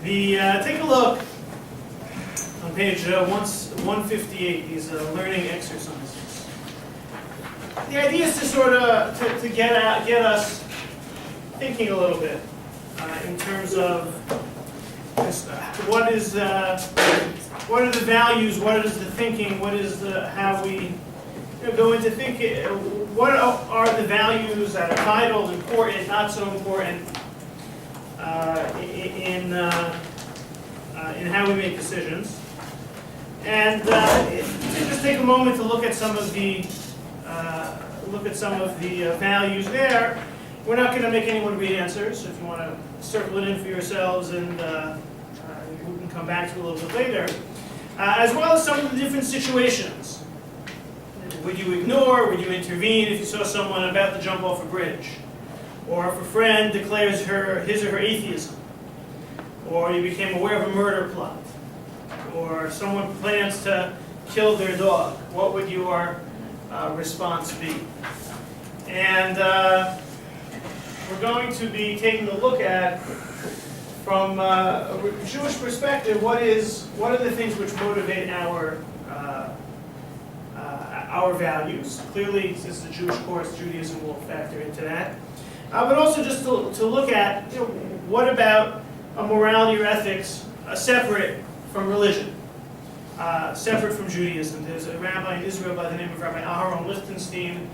Take a look on page 158, these learning exercises. The idea is to sort of to get us thinking a little bit in terms of what are the values, what is the thinking, what is how we go into thinking, what are the values that are vital, important, not so important in how we make decisions. And just take a moment to look at some of the values there. We're not going to make anyone read answers. So if you want to circle it in for yourselves, and we can come back to it a little bit later, as well as some of the different situations. Would you ignore? Would you intervene if you saw someone about to jump off a bridge? Or if a friend declares his or her atheism? Or you became aware of a murder plot? Or someone plans to kill their dog? What would your response be? And we're going to be taking a look at, from a Jewish perspective, what are the things which motivate our values. Clearly, since it's a Jewish course, Judaism will factor into that. But also just to look at, what about morality or ethics separate from religion, separate from Judaism. There's a rabbi in Israel by the name of Rabbi Aharon Lichtenstein.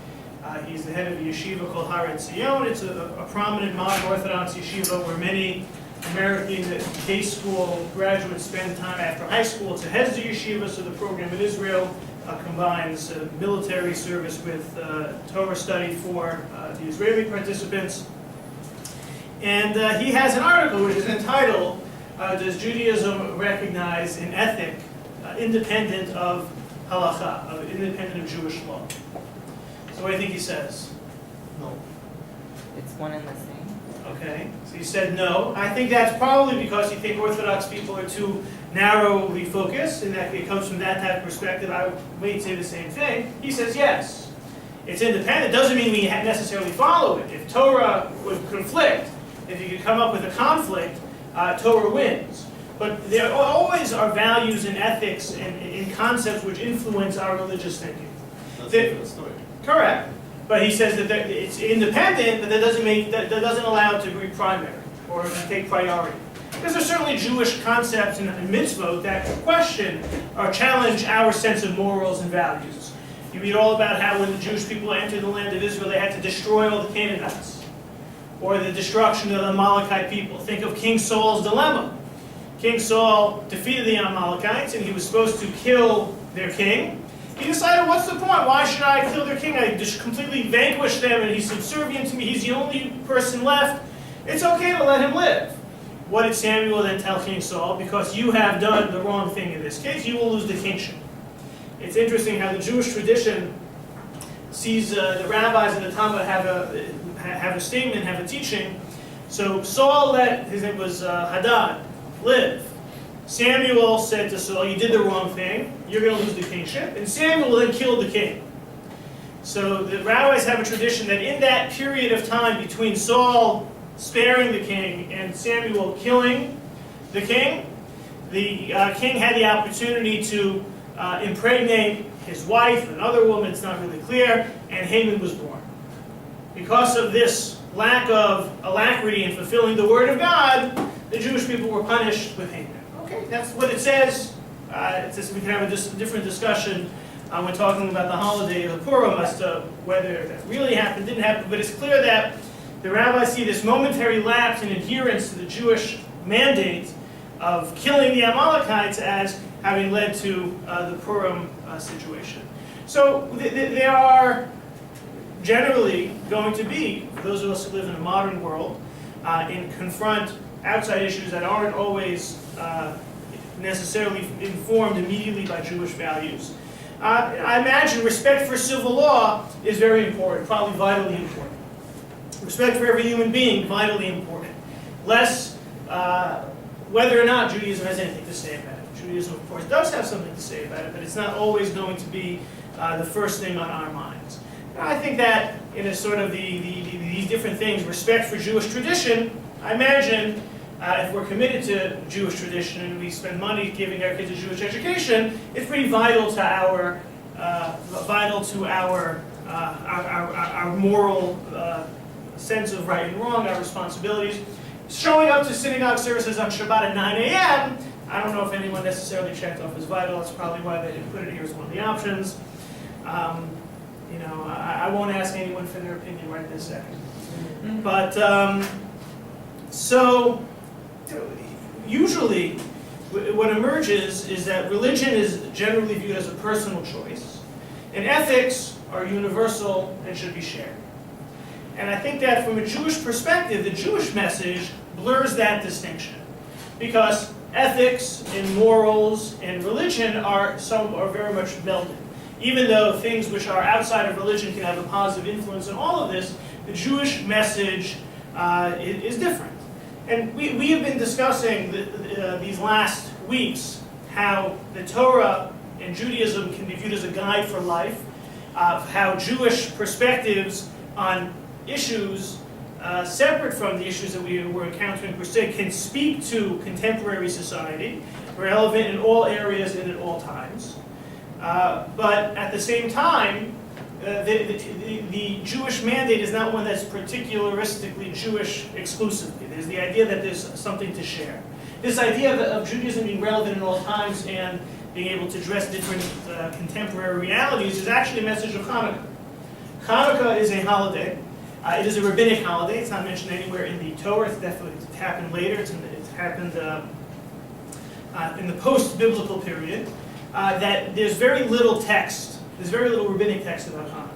He's the head of a yeshiva called Har Etzion. It's a prominent modern Orthodox yeshiva where many American day school graduates spend time after high school. It's a heads of yeshiva, so the program in Israel combines military service with Torah study for the Israeli participants. And he has an article which is entitled, Does Judaism Recognize an Ethic Independent of Halacha, independent of Jewish law? So what do you think he says? No. It's one and the same. Okay, so he said no. I think that's probably because you think Orthodox people are too narrowly focused, and that it comes from that type of perspective. I would say the same thing. He says yes. It's independent. It doesn't mean we necessarily follow it. If Torah would conflict, if you could come up with a conflict, Torah wins. But there always are values and ethics and concepts which influence our religious thinking. That's a different story. Correct. But he says that it's independent, but that doesn't allow it to be primary or to take priority. Because there's certainly Jewish concepts and mitzvot that question or challenge our sense of morals and values. You read all about how when the Jewish people entered the land of Israel, they had to destroy all the Canaanites, or the destruction of the Amalekite people. Think of King Saul's dilemma. King Saul defeated the Amalekites, and he was supposed to kill their king. He decided, what's the point? Why should I kill their king? I just completely vanquished them, and he's subservient to me. He's the only person left. It's okay to let him live. What did Samuel then tell King Saul? Because you have done the wrong thing in this case, you will lose the kingship. It's interesting how the Jewish tradition sees the rabbis and the Talmud have a statement, have a teaching. So Saul let, his name was Hadad, live. Samuel said to Saul, you did the wrong thing, you're going to lose the kingship. And Samuel then killed the king. So the rabbis have a tradition that in that period of time between Saul sparing the king and Samuel killing the king had the opportunity to impregnate his wife, another woman, it's not really clear, and Haman was born. Because of this lack of alacrity in fulfilling the word of God, the Jewish people were punished with Haman. Okay, that's what it says. We can have a different discussion when talking about the holiday of Purim as to whether that really happened, didn't happen, but it's clear that the rabbis see this momentary lapse in adherence to the Jewish mandate of killing the Amalekites as having led to the Purim situation. So there are generally going to be, for those of us who live in a modern world, and confront outside issues that aren't always necessarily informed immediately by Jewish values. I imagine respect for civil law is very important, probably vitally important. Respect for every human being, vitally important. Less whether or not Judaism has anything to say about it. Judaism, of course, does have something to say about it, but it's not always going to be the first thing on our minds. And I think that in a sort of these different things, respect for Jewish tradition, I imagine if we're committed to Jewish tradition and we spend money giving our kids a Jewish education, it's pretty vital to our moral sense of right and wrong, our responsibilities. Showing up to synagogue services on Shabbat at 9 a.m., I don't know if anyone necessarily checked off as vital. That's probably why they didn't put it here as one of the options. I won't ask anyone for their opinion right this second. But, so, usually, what emerges is that religion is generally viewed as a personal choice, and ethics are universal and should be shared. And I think that from a Jewish perspective, the Jewish message blurs that distinction, because ethics and morals and religion are very much melded. Even though things which are outside of religion can have a positive influence on all of this, the Jewish message is different. And we have been discussing these last weeks how the Torah and Judaism can be viewed as a guide for life, how Jewish perspectives on issues separate from the issues that we were encountering per se can speak to contemporary society, relevant in all areas and at all times. But at the same time, the Jewish mandate is not one that's particularistically Jewish exclusively. There's the idea that there's something to share. This idea of Judaism being relevant in all times and being able to address different contemporary realities is actually a message of Hanukkah. Hanukkah is a holiday. It is a rabbinic holiday. It's not mentioned anywhere in the Torah. It's happened later. It's happened in the post-biblical period. That there's very little text. There's very little rabbinic text about Hanukkah.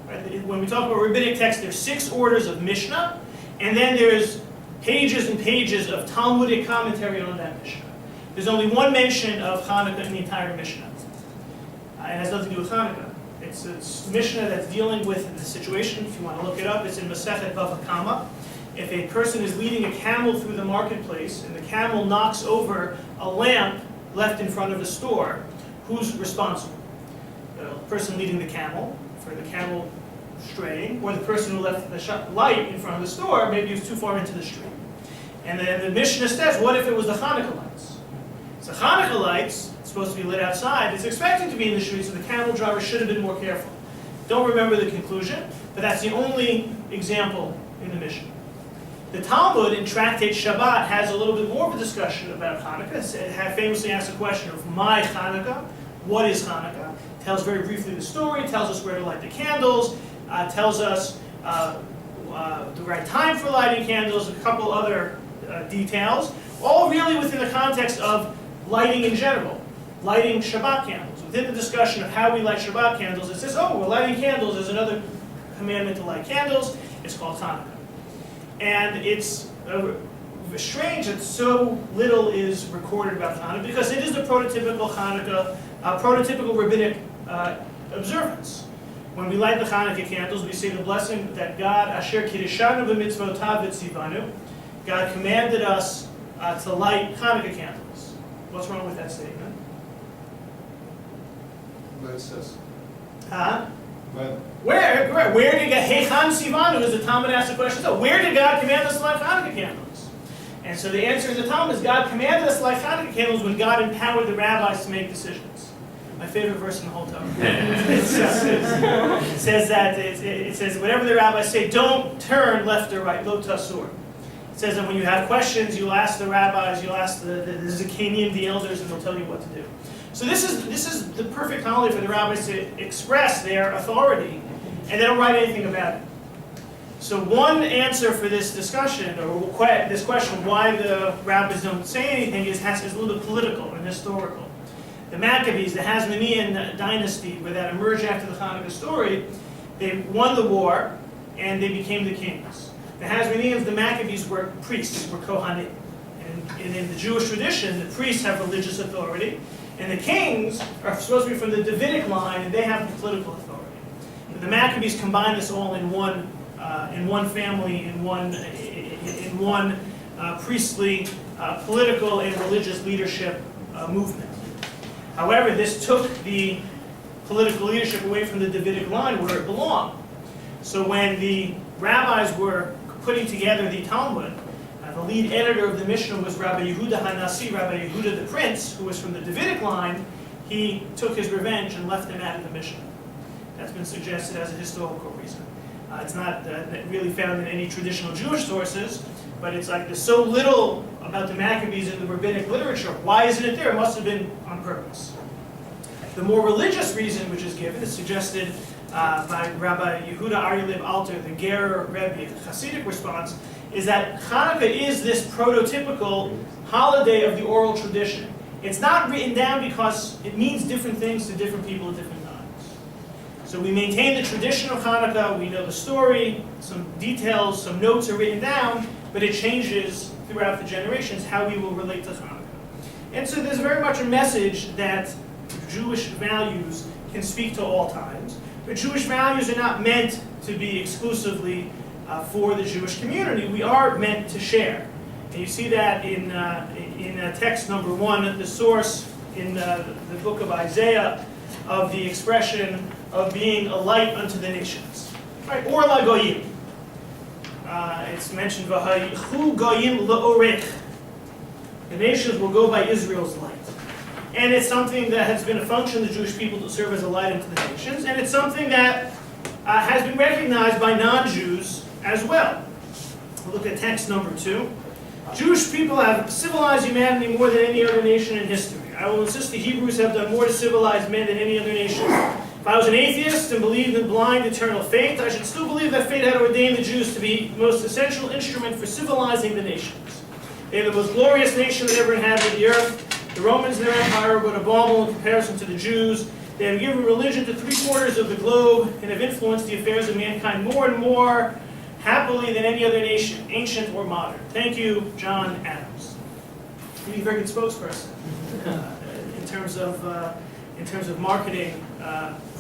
Right? When we talk about rabbinic text, there's 6 orders of Mishnah, and then there's pages and pages of Talmudic commentary on that Mishnah. There's only one mention of Hanukkah in the entire Mishnah. It has nothing to do with Hanukkah. It's a Mishnah that's dealing with the situation. If you want to look it up, it's in Masechet Bava Kama. If a person is leading a camel through the marketplace and the camel knocks over a lamp left in front of a store, who's responsible? The person leading the camel, for the camel straying, or the person who left the light in front of the store, maybe he was too far into the street. And then the Mishnah says, what if it was the Hanukkah lights? So Hanukkah lights, it's supposed to be lit outside, it's expected to be in the street, so the camel driver should have been more careful. Don't remember the conclusion, but that's the only example in the Mishnah. The Talmud in Tractate Shabbat has a little bit more of a discussion about Hanukkah. It famously asks a question of my Hanukkah, what is Hanukkah? Tells very briefly the story, tells us where to light the candles, tells us the right time for lighting candles, a couple other details, all really within the context of lighting in general, lighting Shabbat candles. Within the discussion of how we light Shabbat candles, it says, oh, we're lighting candles. There's another commandment to light candles. It's called Hanukkah. And it's strange that so little is recorded about Hanukkah, because it is the prototypical Hanukkah, prototypical rabbinic observance. When we light the Hanukkah candles, we say the blessing that God, Asher Kiddushanu b'mitzvotav v'tzivanu, God commanded us to light Hanukkah candles. What's wrong with that statement? What it says. Huh? But Where did God, Heicham Sivanu, as the Talmud asks the question, so where did God command us to light Hanukkah candles? And so the answer in the Talmud is God commanded us to light Hanukkah candles when God empowered the rabbis to make decisions. My favorite verse in the whole Talmud. It says whatever the rabbis say, don't turn left or right, lo tasur. It says that when you have questions, you'll ask the rabbis, you'll ask the Zakanim, the elders, and they'll tell you what to do. So this is the perfect holiday for the rabbis to express their authority, and they don't write anything about it. So one answer for this discussion, or this question, why the rabbis don't say anything, is a little bit political and historical. The Maccabees, the Hasmonean dynasty, where that emerged after the Hanukkah story, they won the war, and they became the kings. The Hasmoneans, the Maccabees, were priests, were Kohalet. And in the Jewish tradition, the priests have religious authority, and the kings are supposed to be from the Davidic line, and they have the political authority. But the Maccabees combine this all in one family, in one priestly, political, and religious leadership movement. However, this took the political leadership away from the Davidic line where it belonged. So when the rabbis were putting together the Talmud, the lead editor of the Mishnah was Rabbi Yehuda Hanasi, Rabbi Yehuda the Prince, who was from the Davidic line, he took his revenge and left him out of the Mishnah. That's been suggested as a historical reason. It's not really found in any traditional Jewish sources, but it's like there's so little about the Maccabees in the rabbinic literature. Why isn't it there? It must have been on purpose. The more religious reason which is given is suggested by Rabbi Yehuda Aryeh Alter, the Ger Rebbe, the Hasidic response, is that Hanukkah is this prototypical holiday of the oral tradition. It's not written down because it means different things to different people at different times. So we maintain the tradition of Hanukkah, we know the story, some details, some notes are written down, but it changes throughout the generations how we will relate to Hanukkah. And so there's very much a message that Jewish values can speak to all times, but Jewish values are not meant to be exclusively for the Jewish community. We are meant to share. And you see that in text number 1, the source in the book of Isaiah of the expression of being a light unto the nations. Right? Or la goyim. It's mentioned, V'hayichu goyim la'orech. The nations will go by Israel's light. And it's something that has been a function of the Jewish people to serve as a light unto the nations. And it's something that has been recognized by non-Jews as well. We'll look at text number 2. Jewish people have civilized humanity more than any other nation in history. I will insist the Hebrews have done more to civilize men than any other nation. If I was an atheist and believed in blind eternal fate, I should still believe that fate had ordained the Jews to be the most essential instrument for civilizing the nations. They are the most glorious nation that ever inhabited the earth. The Romans and their empire were but a bauble in comparison to the Jews. They have given religion to 3/4 of the globe and have influenced the affairs of mankind more and more happily than any other nation, ancient or modern. Thank you, John Adams. You'd be a very good spokesperson in terms of marketing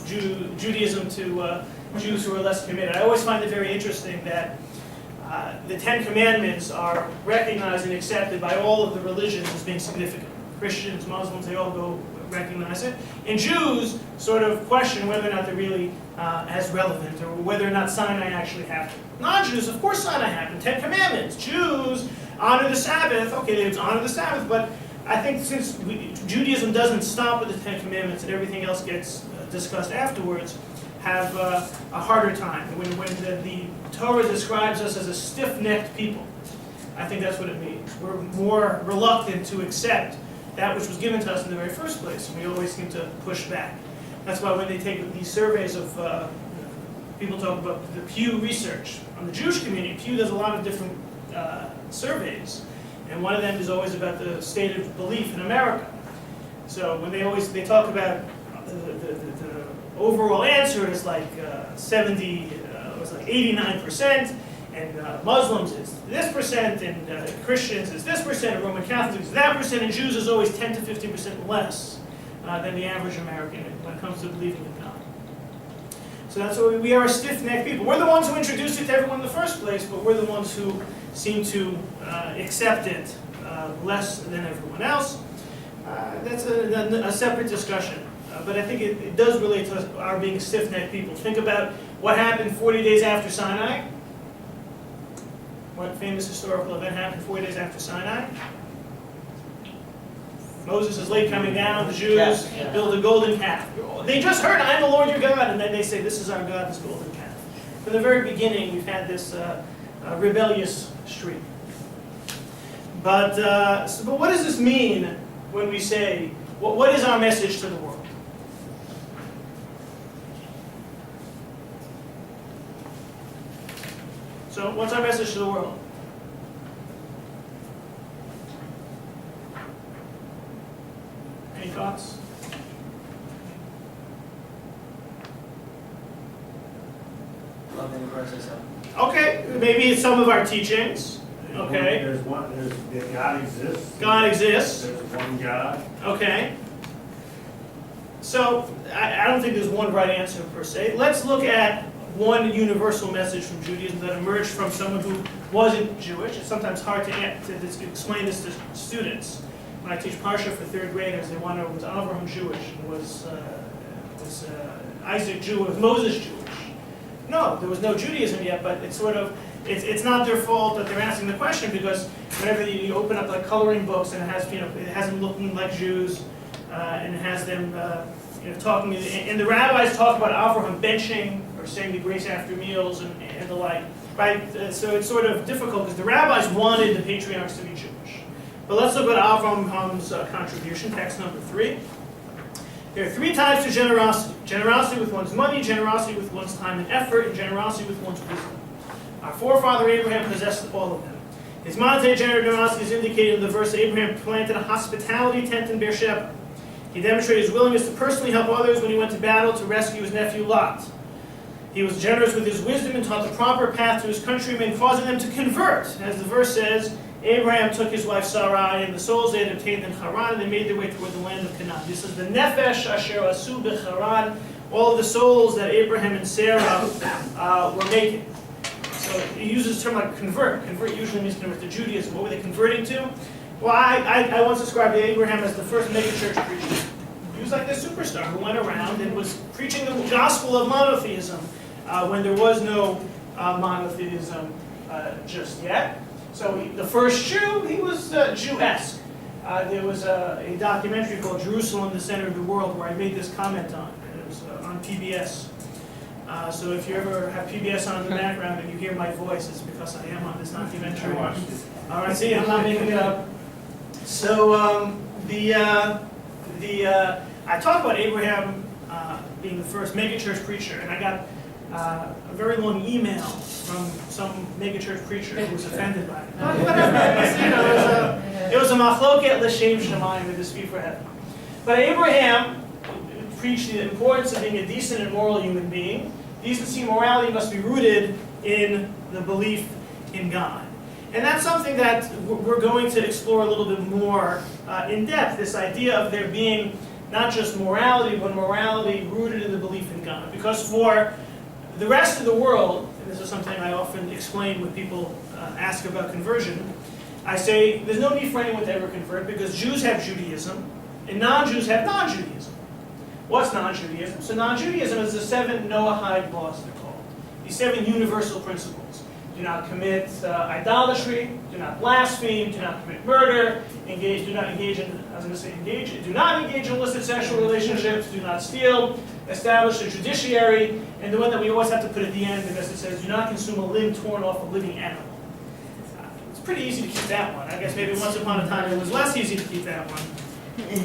Judaism to Jews who are less committed. I always find it very interesting that the 10 Commandments are recognized and accepted by all of the religions as being significant. Christians, Muslims, they all go recognize it. And Jews sort of question whether or not they're really as relevant, or whether or not Sinai actually happened. Non-Jews, of course Sinai happened. 10 Commandments. Jews honor the Sabbath. Okay, they honor the Sabbath, but I think since Judaism doesn't stop with the 10 Commandments and everything else gets discussed afterwards, have a harder time. When the Torah describes us as a stiff-necked people, I think that's what it means. We're more reluctant to accept that which was given to us in the very first place, and we always seem to push back. That's why when they take these surveys of, people talk about the Pew research on the Jewish community, Pew does a lot of different surveys, and one of them is always about the state of belief in America. So when they talk about the overall answer is like 89%, and Muslims is this percent, and Christians is this percent, and Roman Catholics is that percent, and Jews is always 10 to 15% less than the average American when it comes to believing in God. So that's why we are a stiff-necked people. We're the ones who introduced it to everyone in the first place, but we're the ones who seem to accept it less than everyone else. That's a separate discussion. But I think it does relate to our being stiff-necked people. Think about what happened 40 days after Sinai. What famous historical event happened 40 days after Sinai? Moses is late coming down, the Jews build a golden calf. They just heard, I am the Lord your God, and then they say, this is our God, this golden calf. From the very beginning, we've had this rebellious streak. But what does this mean when we say, what is our message to the world? So what's our message to the world? Any thoughts? Love and embrace yourself. Okay, maybe it's some of our teachings. Okay. There's God exists. God exists. There's one God. Okay. So I don't think there's one right answer per se. Let's look at one universal message from Judaism that emerged from someone who wasn't Jewish. It's sometimes hard to explain this to students. When I teach Parsha for third graders, they want to know, was Avraham Jewish? Was Isaac Jewish? Was Moses Jewish? No, there was no Judaism yet, but it's sort of, it's not their fault that they're asking the question, because whenever you open up like coloring books and it has, it has them looking like Jews, and it has them, talking, and the rabbis talk about Avraham benching or saying the grace after meals and the like, right? So it's sort of difficult because the rabbis wanted the patriarchs to be Jewish. But let's look at Avraham's contribution, text number 3. There are 3 types of generosity. Generosity with one's money, generosity with one's time and effort, and generosity with one's wisdom. Our forefather Abraham possessed all of them. His monetary generosity is indicated in the verse Abraham planted a hospitality tent in Beersheba. He demonstrated his willingness to personally help others when he went to battle to rescue his nephew Lot. He was generous with his wisdom and taught the proper path to his countrymen, causing them to convert. As the verse says, Abraham took his wife Sarai and the souls they had obtained in Haran, and they made their way toward the land of Canaan. This is the nefesh asher asu b'Haran, all of the souls that Abraham and Sarah were making. So he uses the term like convert. Convert usually means convert to Judaism. What were they converting to? Well, I once described Abraham as the first megachurch preacher. He was like this superstar who went around and was preaching the gospel of monotheism when there was no monotheism just yet. So the first Jew, he was Jew-esque. There was a documentary called Jerusalem, the Center of the World, where I made this comment on. It was on PBS. So if you ever have PBS on in the background and you hear my voice, it's because I am on this documentary. I watched it. All right, see, I'm not making it up. So I talked about Abraham being the first megachurch preacher, and I got a very long email from some megachurch preacher who was offended by it. Whatever. It was a machloket l'shem shamayim, a dispute for heaven. But Abraham preached the importance of being a decent and moral human being. Decency and morality must be rooted in the belief in God. And that's something that we're going to explore a little bit more in depth, this idea of there being not just morality, but morality rooted in the belief in God. Because for the rest of the world, and this is something I often explain when people ask about conversion, I say there's no need for anyone to ever convert because Jews have Judaism and non-Jews have non-Judaism. What's non-Judaism? So non-Judaism is the 7 Noahide laws, they're called. These 7 universal principles. Do not commit idolatry, do not blaspheme, do not commit murder, do not engage in illicit sexual relationships, do not steal, establish a judiciary, and the one that we always have to put at the end because it says do not consume a limb torn off a living animal. It's pretty easy to keep that one. I guess maybe once upon a time it was less easy to keep that one.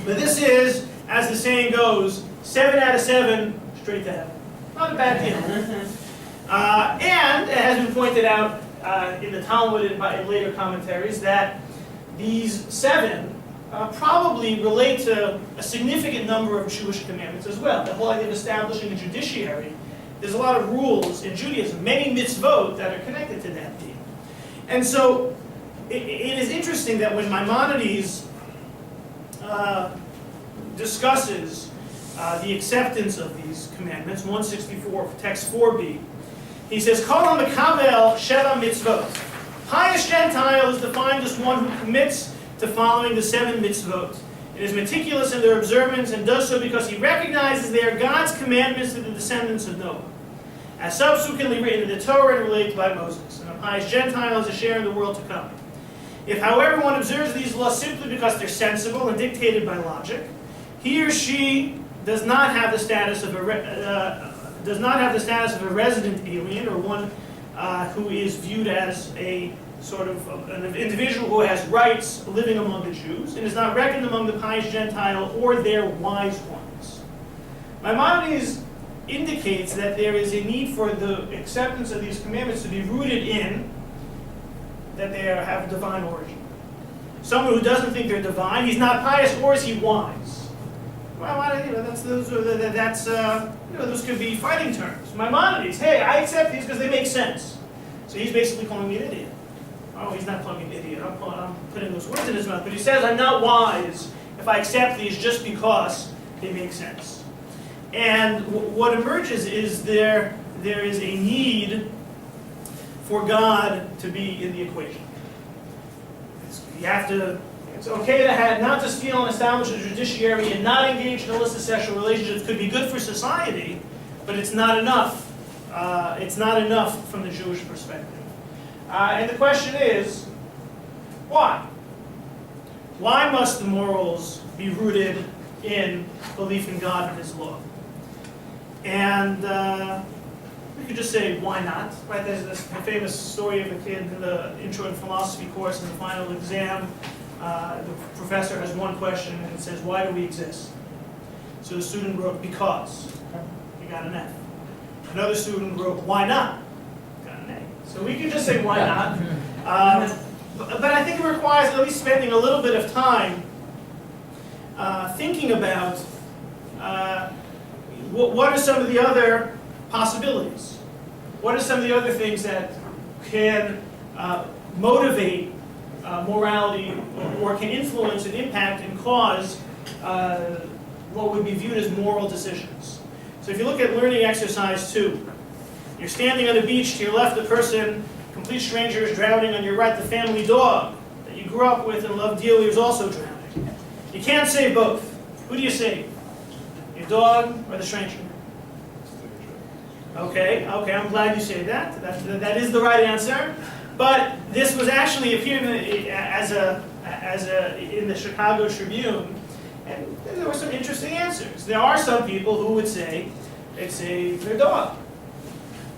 But this is, as the saying goes, 7 out of 7 straight to heaven. Not a bad deal. And it has been pointed out in the Talmud and in later commentaries that these 7 probably relate to a significant number of Jewish commandments as well. The whole idea of establishing a judiciary, there's a lot of rules in Judaism, many mitzvot that are connected to that theme. And so it is interesting that when Maimonides discusses the acceptance of these commandments, 164, text 4b, he says, Kol ha-mekavel sheva mitzvot. Pious Gentile is defined as one who commits to following the 7 mitzvot. It is meticulous in their observance and does so because he recognizes they are God's commandments to the descendants of Noah, as subsequently written in the Torah and related by Moses. And a pious Gentile is a share in the world to come. If, however, one observes these laws simply because they're sensible and dictated by logic, he or she does not have the status of a resident alien or one who is viewed as a sort of an individual who has rights living among the Jews and is not reckoned among the pious Gentile or their wise ones. Maimonides indicates that there is a need for the acceptance of these commandments to be rooted in that they have a divine origin. Someone who doesn't think they're divine, he's not pious or is he wise? Well, those could be fighting terms. Maimonides, hey, I accept these because they make sense. So he's basically calling me an idiot. Oh, he's not calling me an idiot. I'm putting those words in his mouth. But he says I'm not wise if I accept these just because they make sense. And what emerges is there is a need for God to be in the equation. It's okay to not to steal and establish a judiciary and not engage in illicit sexual relationships could be good for society, but it's not enough. It's not enough from the Jewish perspective. And the question is, Why? Why must the morals be rooted in belief in God and His law? And we could just say, why not? Right? There's this famous story of the kid in the intro to philosophy course in the final exam. The professor has one question and it says, why do we exist? So the student wrote, because. He got an F. Another student wrote, why not? Got an A. So we can just say, why not? But I think it requires at least spending a little bit of time thinking about what are some of the other possibilities? What are some of the other things that can motivate morality or can influence and impact and cause what would be viewed as moral decisions? So if you look at learning exercise 2, you're standing on a beach, to your left a person, complete stranger, is drowning, on your right the family dog that you grew up with and loved dearly is also drowning. You can't save both. Who do you save? Your dog or the stranger? Okay, I'm glad you say that. That is the right answer. But this was actually appeared in the Chicago Tribune, and there were some interesting answers. There are some people who would say they'd save their dog.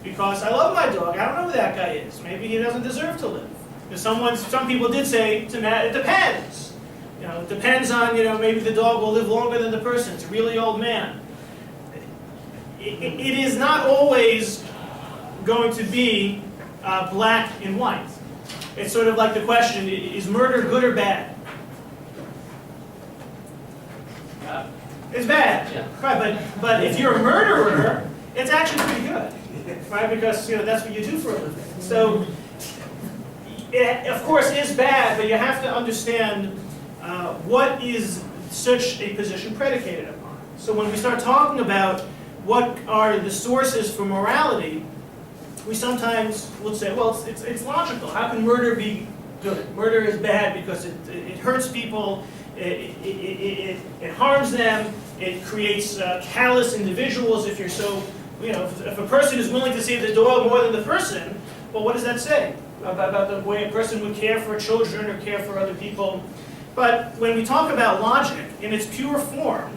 Because I love my dog. I don't know who that guy is. Maybe he doesn't deserve to live. Some people did say, it depends. It depends on, maybe the dog will live longer than the person. It's a really old man. It is not always going to be black and white. It's sort of like the question, is murder good or bad? It's bad. Yeah. Right, but if you're a murderer, it's actually pretty good. Right, because that's what you do for a living. So, it, of course, is bad, but you have to understand what is such a position predicated upon. So when we start talking about what are the sources for morality, we sometimes will say, well, it's logical. How can murder be good? Murder is bad because it hurts people, it harms them, it creates callous individuals. If you're so, if a person is willing to save the dog more than the person, well, what does that say about the way a person would care for children or care for other people? But when we talk about logic in its pure form,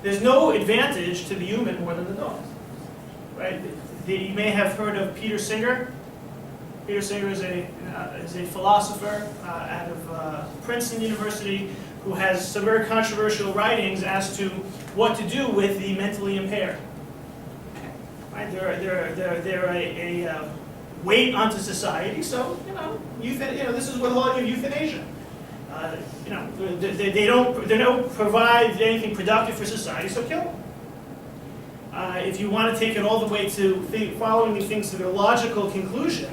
there's no advantage to the human more than the dog. Right? You may have heard of Peter Singer. Peter Singer is a philosopher out of Princeton University who has some very controversial writings as to what to do with the mentally impaired. Right? They're a weight onto society. So this is what the law of euthanasia. They don't provide anything productive for society, so kill them. If you want to take it all the way to following the things to their logical conclusion,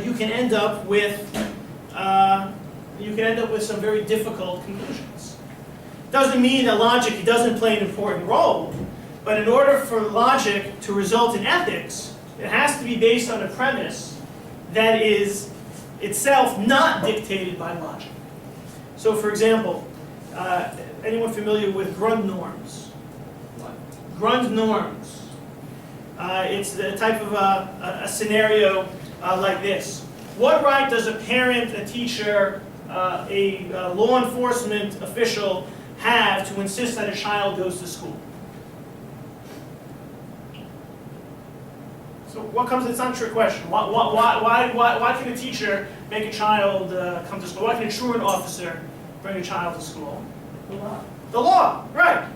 you can end up with some very difficult conclusions. Doesn't mean that logic doesn't play an important role, but in order for logic to result in ethics, it has to be based on a premise that is itself not dictated by logic. So, for example, anyone familiar with Grund norms? Grund norms. It's the type of a scenario like this. What right does a parent, a teacher, a law enforcement official have to insist that a child goes to school? So what comes? It's not a trick question. Why can a teacher make a child come to school? Why can a truant officer bring a child to school? The law. The law, right?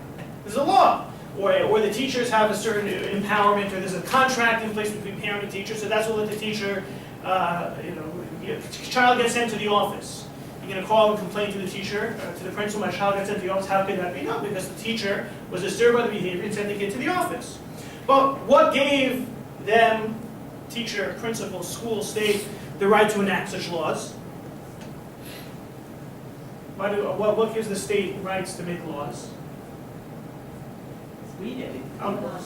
There's a law. Or the teachers have a certain empowerment, or there's a contract in place between parent and teacher, so that's what let the teacher, child gets sent to the office. You're going to call and complain to the teacher, to the principal, my child got sent to the office. How could that be? No, because the teacher was disturbed by the behavior and sent the kid to the office. But what gave them, teacher, principal, school, state, the right to enact such laws? What gives the state rights to make laws? We did.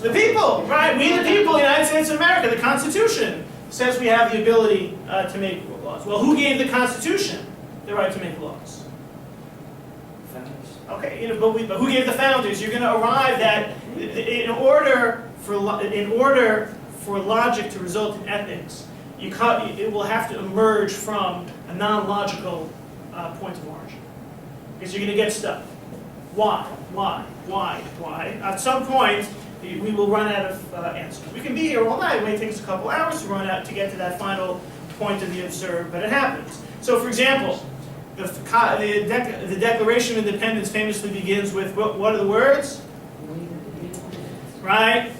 The people, right? We the people, the United States of America, the Constitution says we have the ability to make laws. Well, who gave the Constitution the right to make laws? Founders. Okay, but who gave the founders? You're going to arrive that in order for logic to result in ethics, it will have to emerge from a non-logical point of origin. Because you're going to get stuck. Why? At some point, we will run out of answers. We can be here all night. It may take us a couple hours to run out to get to that final point of the observed, but it happens. So, for example, the Declaration of Independence famously begins with what are the words? Right?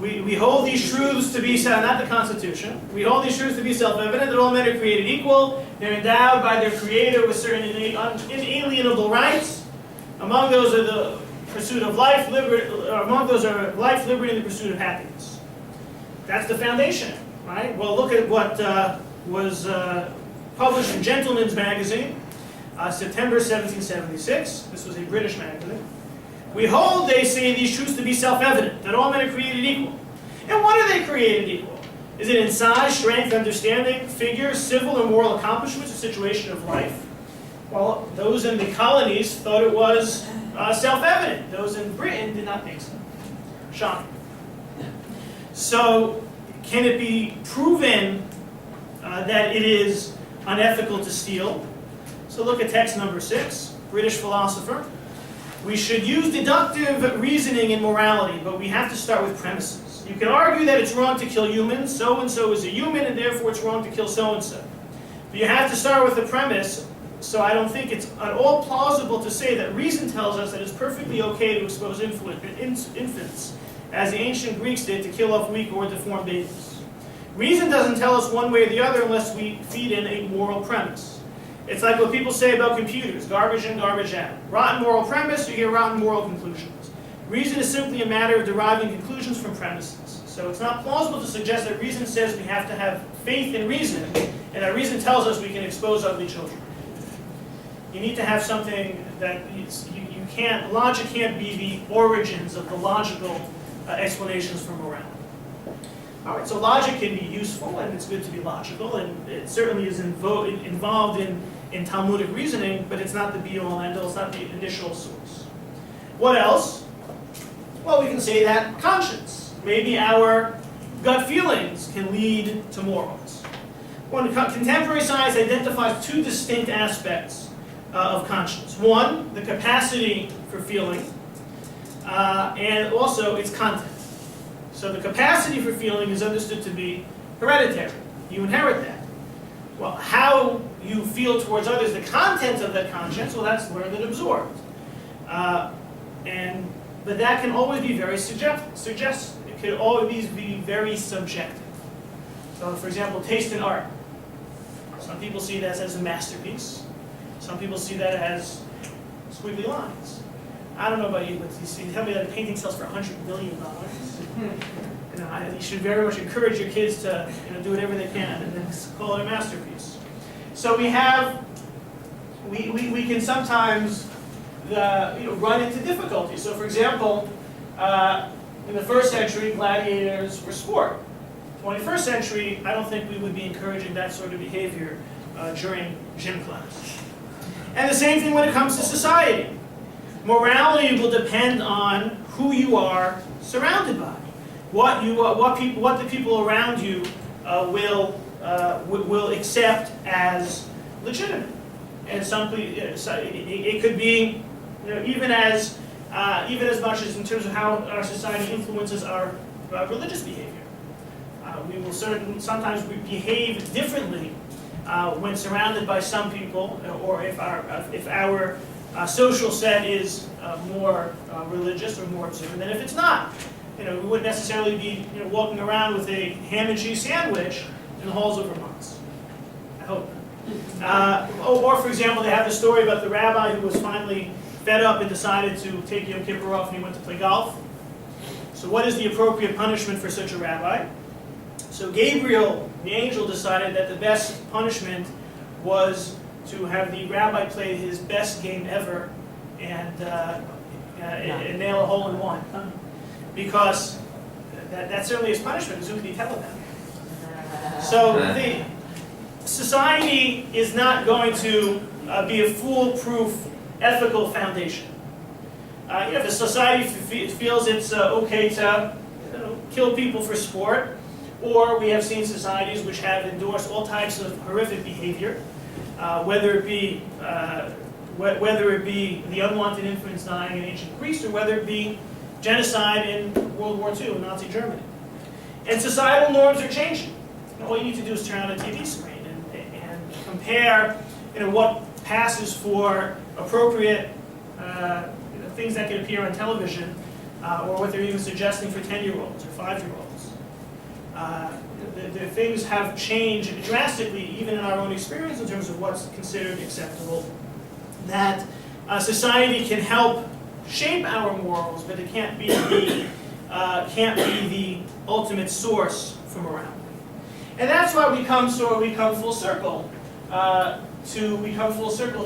We hold these truths to be, not the Constitution, we hold these truths to be self-evident that all men are created equal, they're endowed by their Creator with certain inalienable rights. Among those are the pursuit of life, liberty, and the pursuit of happiness. That's the foundation, right? Well, look at what was published in Gentleman's Magazine, September 1776. This was a British magazine. We hold, they say, these truths to be self-evident, that all men are created equal. And what are they created equal? Is it in size, strength, understanding, figure, civil or moral accomplishments, or situation of life? Well, those in the colonies thought it was self-evident. Those in Britain did not think so. Shocking. So, can it be proven that it is unethical to steal? So look at text number 6, British philosopher. We should use deductive reasoning in morality, but we have to start with premises. You can argue that it's wrong to kill humans, so-and-so is a human, and therefore it's wrong to kill so-and-so. But you have to start with the premise, so I don't think it's at all plausible to say that reason tells us that it's perfectly okay to expose infants, as the ancient Greeks did, to kill off weak or deformed babies. Reason doesn't tell us one way or the other unless we feed in a moral premise. It's like what people say about computers, garbage in, garbage out. Rotten moral premise, you get rotten moral conclusions. Reason is simply a matter of deriving conclusions from premises. So it's not plausible to suggest that reason says we have to have faith in reason, and that reason tells us we can expose ugly children. You need to have something that you can't, logic can't be the origins of the logical explanations for morality. All right, so logic can be useful, and it's good to be logical, and it certainly is involved in Talmudic reasoning, but it's not the be-all and end-all, it's not the initial source. What else? Well, we can say that conscience. Maybe our gut feelings can lead to morals. When contemporary science identifies two distinct aspects of conscience. One, the capacity for feeling, and also its content. So the capacity for feeling is understood to be hereditary. You inherit that. Well, how you feel towards others, the content of that conscience, well, that's learned and absorbed. But that can always be very suggestive. It can always be very subjective. So, for example, taste in art. Some people see that as a masterpiece. Some people see that as squiggly lines. I don't know about you, but you tell me that a painting sells for $100 billion. You should very much encourage your kids to do whatever they can and then call it a masterpiece. So we can sometimes run into difficulties. So for example, in the 1st century, gladiators were sport. 21st century, I don't think we would be encouraging that sort of behavior during gym class. And the same thing when it comes to society. Morality will depend on who you are surrounded by, what the people around you will accept as legitimate, and it could be even as much as in terms of how our society influences our religious behavior. We will sometimes behave differently when surrounded by some people, or if our social set is more religious or more observant than if it's not. We wouldn't necessarily be walking around with a ham and cheese sandwich in the halls of Vermont. I hope not. Or for example, they have the story about the rabbi who was finally fed up and decided to take Yom Kippur off and he went to play golf. So what is the appropriate punishment for such a rabbi? So Gabriel, the angel, decided that the best punishment was to have the rabbi play his best game ever and nail a hole in one. Because that certainly is punishment, because who can he tell them? So the society is not going to be a foolproof ethical foundation. If a society feels it's okay to kill people for sport, Or we have seen societies which have endorsed all types of horrific behavior, whether it be the unwanted infants dying in ancient Greece, or whether it be genocide in World War II in Nazi Germany. And societal norms are changing. All you need to do is turn on a TV screen and compare, what passes for appropriate things that can appear on television, or what they're even suggesting for 10-year-olds or 5-year-olds. The things have changed drastically, even in our own experience, in terms of what's considered acceptable. That society can help shape our morals, but it can't be the ultimate source for morality. And that's why we come full circle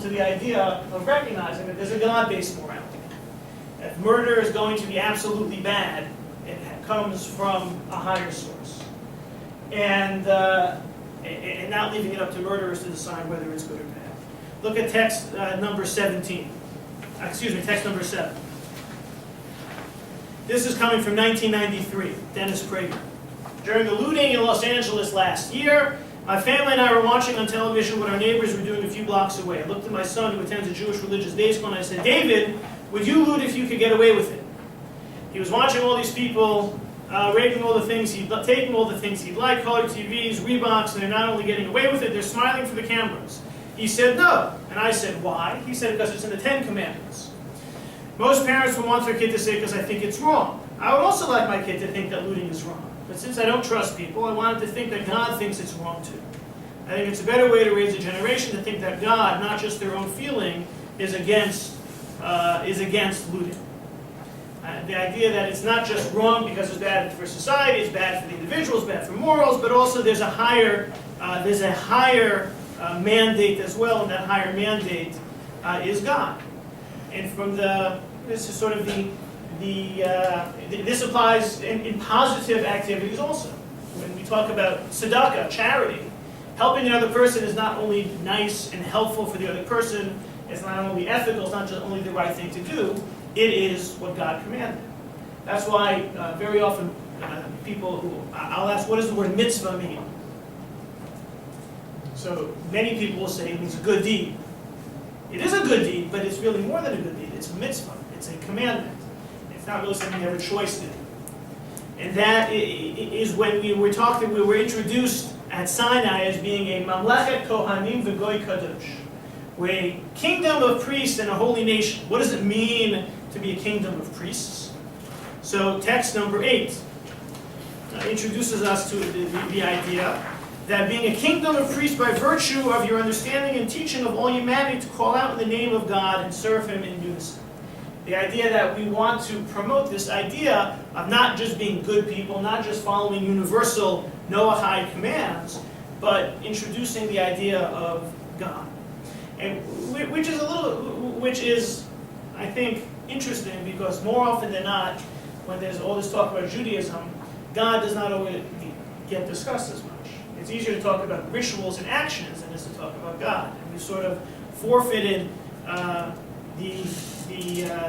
to the idea of recognizing that there's a God-based morality. If murder is going to be absolutely bad, it comes from a higher source. And not leaving it up to murderers to decide whether it's good or bad. Look at text number 17. Text number 7. This is coming from 1993, Dennis Prager. During the looting in Los Angeles last year, my family and I were watching on television what our neighbors were doing a few blocks away. I looked at my son, who attends a Jewish religious day school, and I said, "David, would you loot if you could get away with it?" He was watching all these people raping all the things taking all the things he'd like, colored TVs, Reeboks, and they're not only getting away with it, they're smiling for the cameras. He said no, and I said, "Why?" He said, "Because it's in the 10 Commandments." Most parents would want their kid to say, "Because I think it's wrong." I would also like my kid to think that looting is wrong. But since I don't trust people, I want him to think that God thinks it's wrong too. I think it's a better way to raise a generation to think that God, not just their own feeling, is against looting. The idea that it's not just wrong because it's bad for society, it's bad for the individual, it's bad for morals, but also there's a higher mandate as well, and that higher mandate is God. And this is sort of this applies in positive activities also. When we talk about tzedakah, charity, helping another person is not only nice and helpful for the other person, it's not only ethical, it's not just only the right thing to do, it is what God commanded. That's why very often I'll ask, what does the word mitzvah mean? So many people will say it means a good deed. It is a good deed, but it's really more than a good deed. It's a mitzvah. It's a commandment. It's not really something you have a choice to do. And that is when we were introduced at Sinai as being a mamlechet kohanim v'goy kadosh. We're a kingdom of priests and a holy nation. What does it mean to be a kingdom of priests? So text number 8 introduces us to the idea that being a kingdom of priests by virtue of your understanding and teaching of all humanity to call out in the name of God and serve Him in unison. The idea that we want to promote this idea of not just being good people, not just following universal Noahide commands, but introducing the idea of God. And which is, I think, interesting, because more often than not, when there's all this talk about Judaism, God does not always get discussed as much. It's easier to talk about rituals and actions than it is to talk about God. And we've sort of forfeited the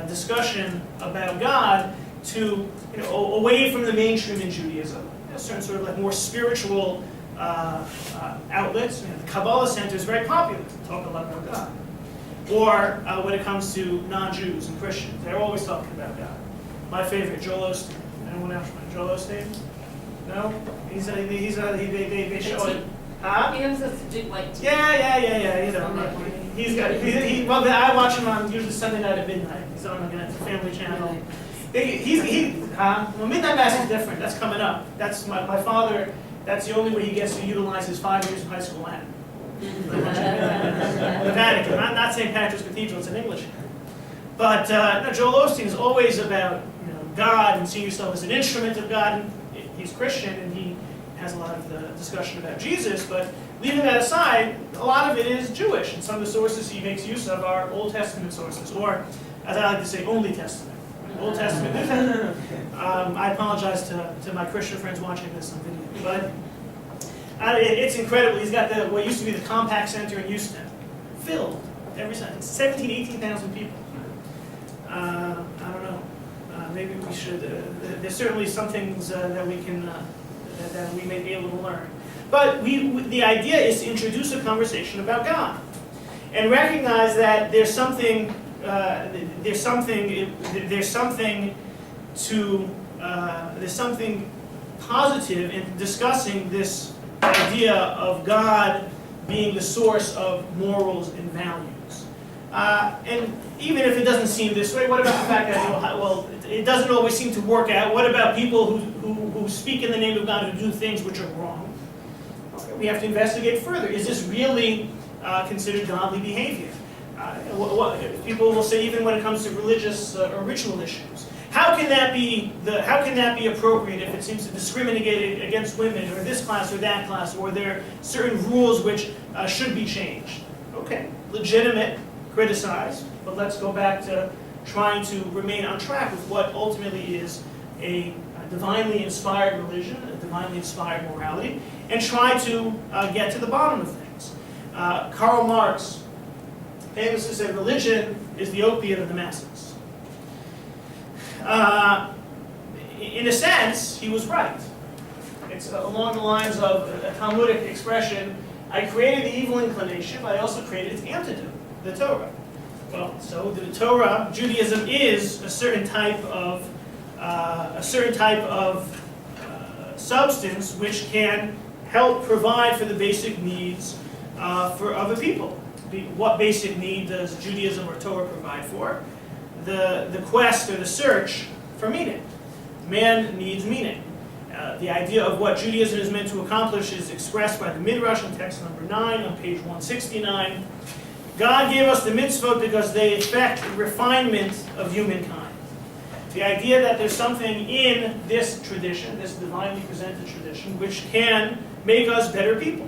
discussion about God to, away from the mainstream in Judaism. Certain sort of like more spiritual outlets. The Kabbalah Center is very popular to talk a lot about God. Or when it comes to non-Jews and Christians, they're always talking about God. My favorite, Joel Osteen. Anyone else? Joel Osteen? No? They show it. Huh? He has this big white teeth. Yeah. Well, I watch him on usually Sunday night at midnight. He's on it's a family channel. Well, Midnight Mass is different. That's coming up. That's my father. That's the only way he gets to utilize his 5 years of high school Latin. The Vatican, not St. Patrick's Cathedral. It's in English. But Joel Osteen is always about God and seeing yourself as an instrument of God. And he's Christian, and he has a lot of the discussion about Jesus. But leaving that aside, a lot of it is Jewish, and some of the sources he makes use of are Old Testament sources, or, as I like to say, Only Testament. Old Testament. I apologize to my Christian friends watching this on video, but it's incredible. He's got what used to be the Compact Center in Houston, filled every Sunday. 17,000, 18,000 people. I don't know. Maybe we should. There's certainly some things that we can that we may be able to learn. But the idea is to introduce a conversation about God and recognize that there's something positive in discussing this idea of God being the source of morals and values. And even if it doesn't seem this way, what about the fact that, well, it doesn't always seem to work out? What about people who speak in the name of God who do things which are wrong? Okay, we have to investigate further. Is this really considered godly behavior? People will say, even when it comes to religious or ritual issues, how can that be appropriate if it seems to discriminate against women or this class or that class, or there are certain rules which should be changed? Okay, legitimate, criticize, but let's go back to trying to remain on track with what ultimately is a divinely inspired religion, a divinely inspired morality, and try to get to the bottom of things. Karl Marx famously said, religion is the opiate of the masses. In a sense, he was right. It's along the lines of a Talmudic expression, I created the evil inclination, but I also created its antidote, the Torah. Well, so the Torah, Judaism is a certain type of substance which can help provide for the basic needs of a people. What basic need does Judaism or Torah provide for? The quest or the search for meaning. Man needs meaning. The idea of what Judaism is meant to accomplish is expressed by the Midrash in text number 9 on page 169. God gave us the mitzvot because they effect refinement of humankind. The idea that there's something in this tradition, this divinely presented tradition, which can make us better people.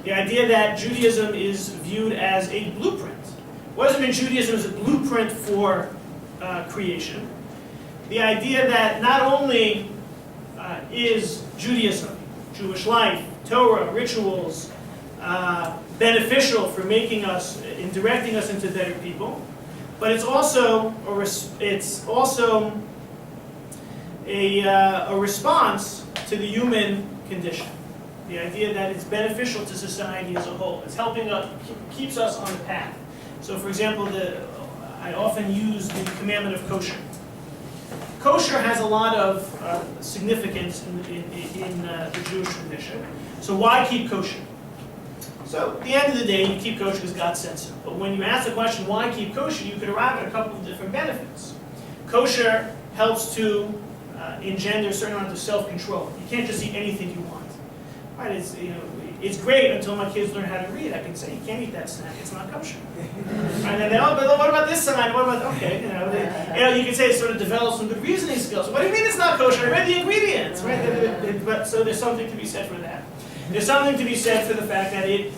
The idea that Judaism is viewed as a blueprint. What does it mean Judaism is a blueprint for creation? The idea that not only is Judaism, Jewish life, Torah, rituals, beneficial for making us and directing us into better people, but it's also a response to the human condition. The idea that it's beneficial to society as a whole. It's helping us, keeps us on the path. So, for example, I often use the commandment of kosher. Kosher has a lot of significance in the Jewish tradition. So why keep kosher? So at the end of the day, you keep kosher because God said so. But when you ask the question, why keep kosher, you could arrive at a couple of different benefits. Kosher helps to engender a certain amount of self-control. You can't just eat anything you want. Right? It's great until my kids learn how to read. I can say, you can't eat that snack, it's not kosher. And then but what about this sign? What about, okay, you can say it sort of develops some good reasoning skills. What do you mean it's not kosher? I read the ingredients, right? But so there's something to be said for that. There's something to be said for the fact that it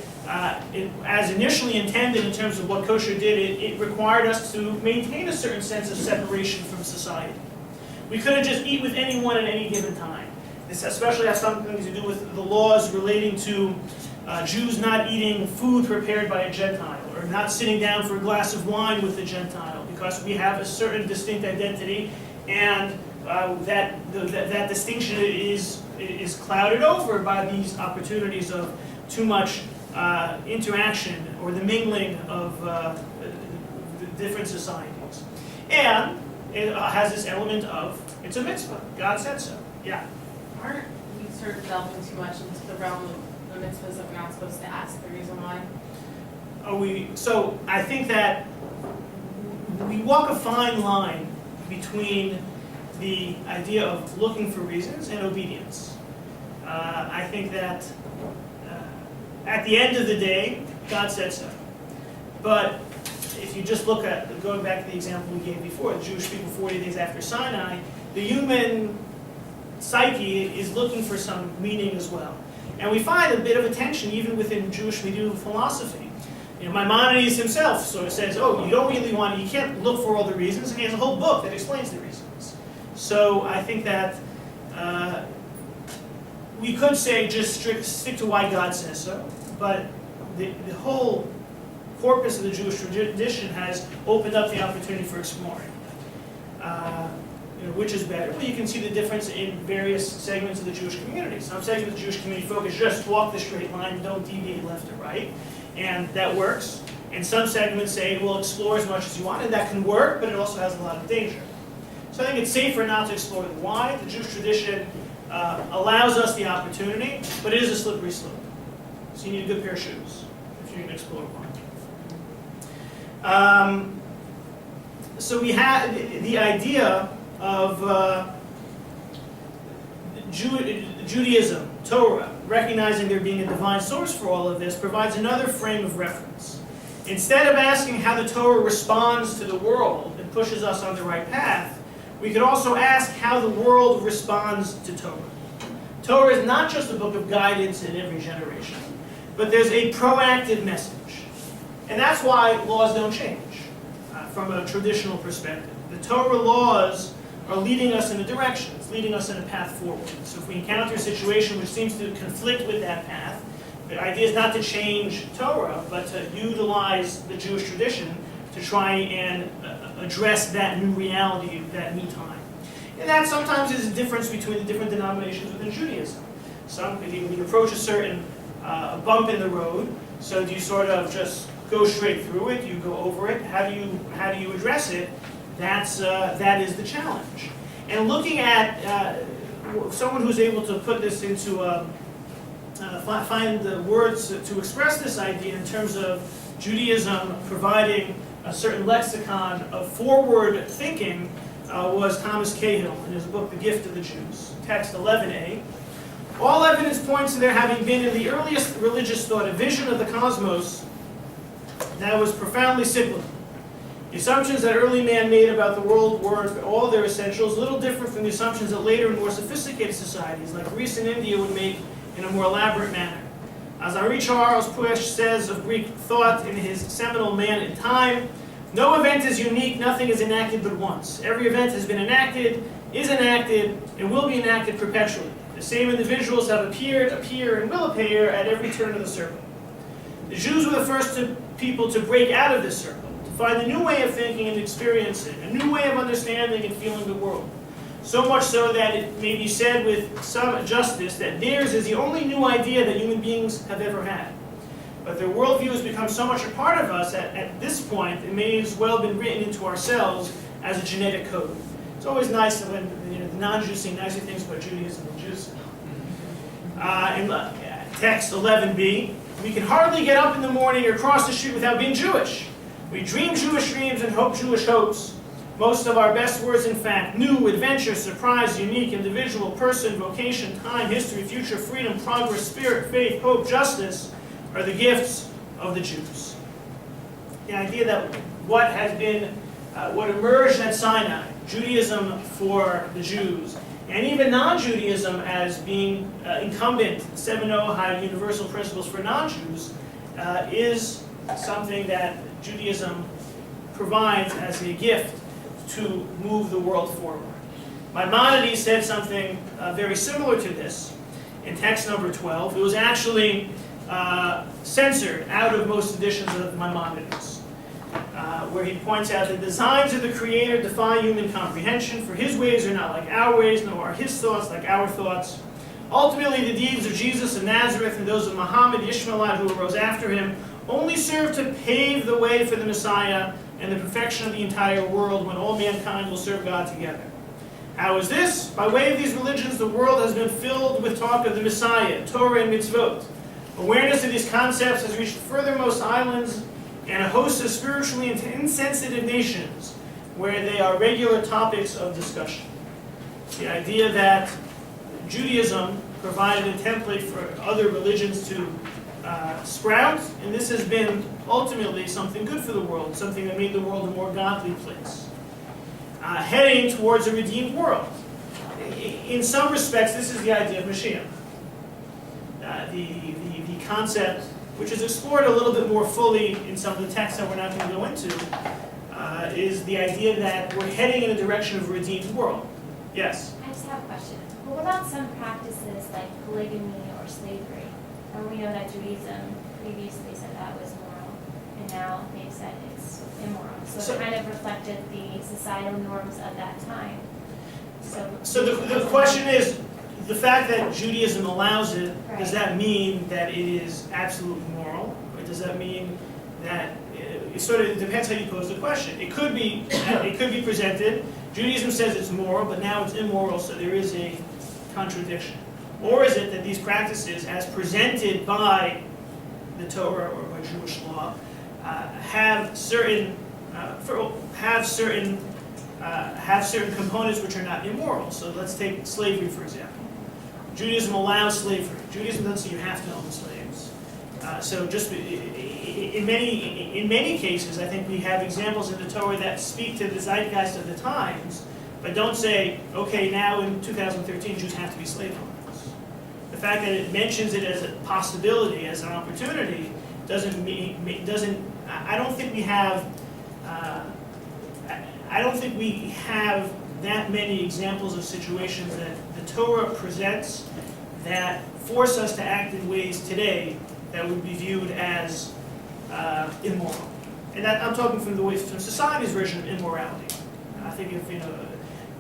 as initially intended in terms of what kosher did, it required us to maintain a certain sense of separation from society. We couldn't just eat with anyone at any given time. This especially has something to do with the laws relating to Jews not eating food prepared by a Gentile, or not sitting down for a glass of wine with a Gentile, because we have a certain distinct identity, and that distinction is clouded over by these opportunities of too much interaction or the mingling of different societies. And it has this element of, it's a mitzvah. God said so. Yeah. Aren't we sort of delving too much into the realm of the mitzvahs that we're not supposed to ask the reason why? So I think that we walk a fine line between the idea of looking for reasons and obedience. I think that at the end of the day, God said so. But if you just look at, going back to the example we gave before, the Jewish people 40 days after Sinai, the human psyche is looking for some meaning as well. And we find a bit of a tension even within Jewish medieval philosophy. Maimonides himself sort of says, oh, you can't look for all the reasons, and he has a whole book that explains the reasons. So I think that we could say just stick to why God says so, but the whole corpus of the Jewish tradition has opened up the opportunity for exploring. which is better? Well, you can see the difference in various segments of the Jewish community. Some segments of the Jewish community focus just walk the straight line, don't deviate left or right, and that works. And some segments say, well, explore as much as you want, and that can work, but it also has a lot of danger. So I think it's safer not to explore the why. The Jewish tradition allows us the opportunity, but it is a slippery slope. So you need a good pair of shoes if you're going to explore one. So we have the idea of Judaism, Torah, recognizing there being a divine source for all of this, provides another frame of reference. Instead of asking how the Torah responds to the world and pushes us on the right path, we could also ask how the world responds to Torah. Torah is not just a book of guidance in every generation, but there's a proactive message. And that's why laws don't change from a traditional perspective. The Torah laws are leading us in a direction. It's leading us in a path forward. So if we encounter a situation which seems to conflict with that path, the idea is not to change Torah, but to utilize the Jewish tradition to try and address that new reality, that new time. And that sometimes is a difference between the different denominations within Judaism. Some, if you approach a certain bump in the road, so do you sort of just go straight through it? Do you go over it? How do you address it? That is the challenge. And looking at someone who's able to put this into find the words to express this idea in terms of Judaism providing a certain lexicon of forward thinking was Thomas Cahill in his book, The Gift of the Jews, text 11a. All evidence points to there having been in the earliest religious thought a vision of the cosmos that was profoundly cyclical. The assumptions that early man made about the world were, for all their essentials, little different from the assumptions that later and more sophisticated societies, like Greece and India, would make in a more elaborate manner. As Henri Charles Puech says of Greek thought in his seminal Man in Time, no event is unique, nothing is enacted but once. Every event has been enacted, is enacted, and will be enacted perpetually. The same individuals have appeared, appear, and will appear at every turn of the circle. The Jews were the first people to break out of this circle, to find a new way of thinking and experiencing, a new way of understanding and feeling the world. So much so that it may be said with some justice that theirs is the only new idea that human beings have ever had. But their worldview has become so much a part of us at this point, it may as well have been written into ourselves as a genetic code. It's always nice when the non-Jews say nicer things about Judaism than Jews. In text 11b, we can hardly get up in the morning or cross the street without being Jewish. We dream Jewish dreams and hope Jewish hopes. Most of our best words, in fact, new, adventure, surprise, unique, individual, person, vocation, time, history, future, freedom, progress, spirit, faith, hope, justice, are the gifts of the Jews. The idea that what has been, what emerged at Sinai, Judaism for the Jews, and even non-Judaism as being incumbent, 7-0 high universal principles for non-Jews, is something that Judaism provides as a gift to move the world forward. Maimonides said something very similar to this in text number 12. It was actually censored out of most editions of Maimonides, where he points out the designs of the Creator defy human comprehension, for his ways are not like our ways, nor are his thoughts like our thoughts. Ultimately, the deeds of Jesus of Nazareth and those of Muhammad, the Ishmaelite who arose after him, only serve to pave the way for the Messiah and the perfection of the entire world when all mankind will serve God together. How is this? By way of these religions, the world has been filled with talk of the Messiah, Torah and mitzvot. Awareness of these concepts has reached the furthermost islands and a host of spiritually insensitive nations where they are regular topics of discussion. The idea that Judaism provided a template for other religions to sprout, and this has been ultimately something good for the world, something that made the world a more godly place. Heading towards a redeemed world. In some respects, this is the idea of Mashiach. The concept, which is explored a little bit more fully in some of the texts that we're not going to go into, is the idea that we're heading in a direction of a redeemed world. Yes? I just have a question. What about some practices like polygamy or slavery? Or we know that Judaism previously said that was moral, and now they've said it's immoral. So it kind of reflected the societal norms of that time. So the question is, the fact that Judaism allows it, does Right. that mean that it is absolutely moral? Or does that mean that, it sort of depends how you pose the question. It could be presented, Judaism says it's moral, but now it's immoral, so there is a contradiction. Or is it that these practices, as presented by the Torah or by Jewish law, have certain components which are not immoral? So let's take slavery, for example. Judaism allows slavery. Judaism doesn't say you have to own slaves. So just in many cases, I think we have examples in the Torah that speak to the zeitgeist of the times, but don't say, okay, now in 2013 Jews have to be slave owners. The fact that it mentions it as a possibility, as an opportunity, doesn't. I don't think we have. I don't think we have that many examples of situations that the Torah presents that force us to act in ways today that would be viewed as immoral. And that, I'm talking from society's version of immorality. I think if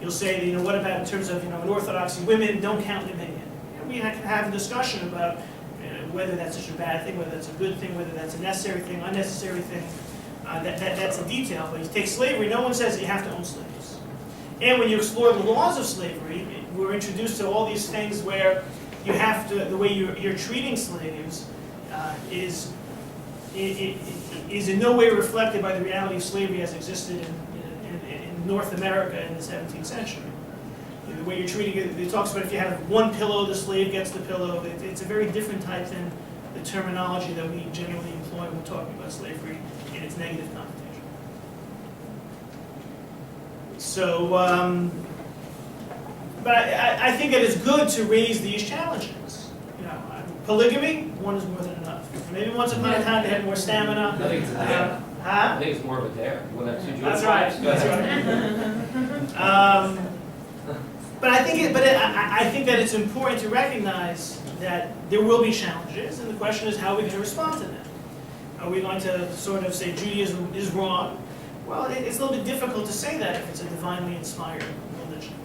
you'll say, what about in terms of in Orthodoxy, women don't count in opinion. We can have a discussion about whether that's such a bad thing, whether that's a good thing, whether that's a necessary thing, unnecessary thing. That's a detail. But you take slavery, no one says that you have to own slaves. And when you explore the laws of slavery, we're introduced to all these things where you have to, the way you're treating slaves is in no way reflected by the reality of slavery as existed in North America in the 17th century. The way you're treating it talks about if you have one pillow, the slave gets the pillow. It's a very different type than the terminology that we generally employ when we're talking about slavery in its negative connotation. So, but I think it is good to raise these challenges. Polygamy, one is more than enough. Maybe once upon a time they had more stamina. I think it's a dare. Huh? I think it's more of a dare. You want to have two That's Jewish right. wives? Go ahead. That's right. But I think that it's important to recognize that there will be challenges, and the question is how are we going to respond to them? Are we going to sort of say Judaism is wrong? Well, it's a little bit difficult to say that if it's a divinely inspired religion.